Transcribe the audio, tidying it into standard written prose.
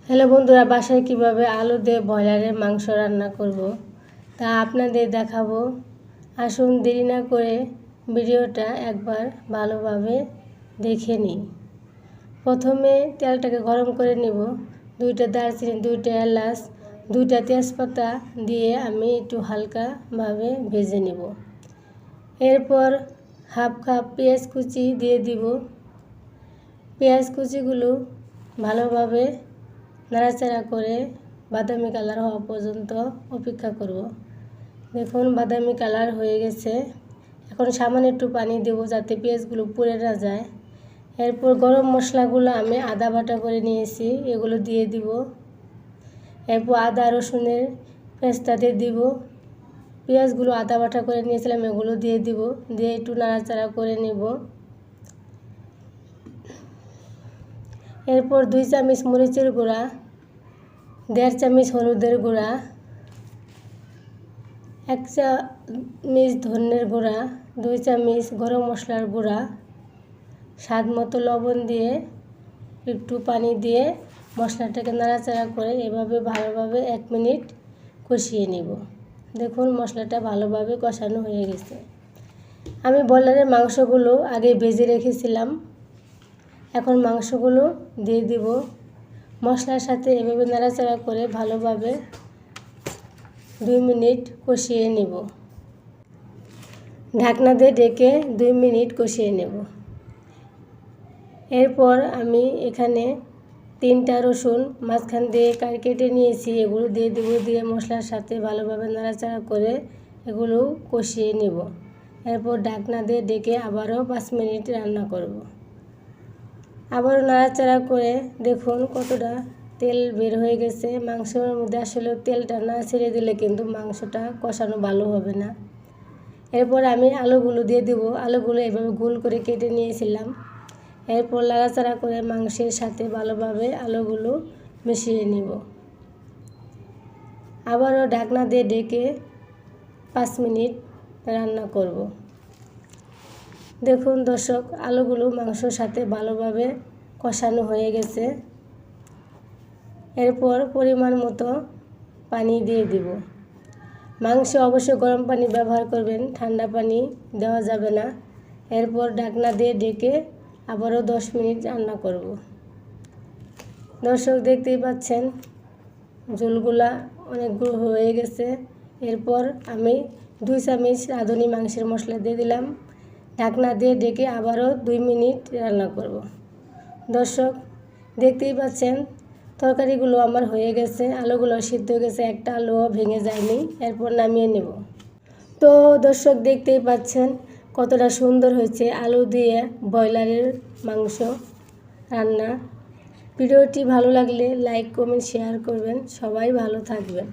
Hello বন্ধুরা, বাসায় কিভাবে আলু দিয়ে ব্রয়লারের মাংস রান্না করব তা আপনাদের দেখাবো। আসুন দেরি না করে ভিডিওটা একবার ভালোভাবে দেখে নিই। প্রথমে তেলটাকে গরম করে নেব। 2টা দারচিনি, 2টা এলাচ, 2টা তেজপাতা দিয়ে আমি একটু হালকাভাবে ভেজে নেব। এরপর হাফ কাপ পেঁয়াজ কুচি দিয়ে দিব। পেঁয়াজ কুচিগুলো ভালোভাবে নাড়াচাড়া করে বাদামি কালার হওয়া পর্যন্ত অপেক্ষা করব। দেখুন বাদামি কালার হয়ে গেছে। এখন সামান্য একটু পানি দেব যাতে পেঁয়াজগুলো পুড়ে না যায়। এরপর গরম মশলাগুলো আমি আদা বাটা করে নিয়েছি, এগুলো দিয়ে দিব। এরপর আদা রসুনের পেস্টটাতে দিব। পেঁয়াজগুলো আদা বাটা করে নিয়েছিলাম, এগুলো দিয়ে দিব। দিয়ে একটু নাড়াচাড়া করে নেব। এরপর 2 চামচ মরিচের গুঁড়া, 1.5 চামচ হলুদের গুঁড়া, 1 চামচ ধনের গুঁড়া, 2 চামচ গরম মশলার গুঁড়া, স্বাদ মতো লবণ দিয়ে একটু পানি দিয়ে মশলাটাকে নাড়াচাড়া করে এভাবে ভালোভাবে 1 মিনিট কষিয়ে নেব। দেখুন মশলাটা ভালোভাবে কষানো হয়ে গেছে। আমি ব্রয়লারের মাংসগুলো আগে ভেজে রেখেছিলাম, এখন মাংসগুলো দিয়ে দিব। মশলার সাথে এভাবে নাড়াচাড়া করে ভালোভাবে 2 মিনিট কষিয়ে নেব। ঢাকনা দিয়ে ঢেকে 2 মিনিট কষিয়ে নেব। এরপর আমি এখানে 3টা রসুন মাঝখান দিয়ে কেটে নিয়েছি, এগুলো দিয়ে দেব। দিয়ে মশলার সাথে ভালোভাবে নাড়াচাড়া করে এগুলো কষিয়ে নেব। এরপর ঢাকনা দিয়ে ঢেকে আবারও 5 মিনিট রান্না করব। আবারও নাড়াচাড়া করে দেখুন কতটা তেল বের হয়ে গেছে। মাংসের মধ্যে আসলে তেলটা না ছেড়ে দিলে কিন্তু মাংসটা কষানো ভালো হবে না। এরপর আমি আলুগুলো দিয়ে দেব। আলুগুলো এভাবে গোল করে কেটে নিয়েছিলাম। এরপর নাড়াচাড়া করে মাংসের সাথে ভালোভাবে আলুগুলো মিশিয়ে নিব। আবারও ঢাকনা দিয়ে ঢেকে 5 মিনিট রান্না করব। দেখুন দর্শক, আলুগুলো মাংসের সাথে ভালোভাবে কষানো হয়ে গেছে। এরপর পরিমাণ মতো পানি দিয়ে দিব। মাংসে অবশ্যই গরম পানি ব্যবহার করবেন, ঠান্ডা পানি দেওয়া যাবে না। এরপর ঢাকনা দিয়ে ঢেকে আবারও 10 মিনিট রান্না করব। দর্শক দেখতেই পাচ্ছেন ঝোলগুলা অনেকগুলো হয়ে গেছে। এরপর আমি 2 চামচ রাঁধুনি মাংসের মশলা দিয়ে দিলাম। ঢাকনা দিয়ে ঢেকে আবারও 2 মিনিট রান্না করব। দর্শক দেখতেই পাচ্ছেন তরকারিগুলো আমার হয়ে গেছে, আলুগুলো সিদ্ধ হয়ে গেছে, একটা আলুও ভেঙে যায়নি। এরপর নামিয়ে নেব। তো দর্শক দেখতেই পাচ্ছেন কতটা সুন্দর হয়েছে আলু দিয়ে ব্রয়লারের মাংস রান্না। ভিডিওটি ভালো লাগলে লাইক কমেন্ট শেয়ার করবেন। সবাই ভালো থাকবেন।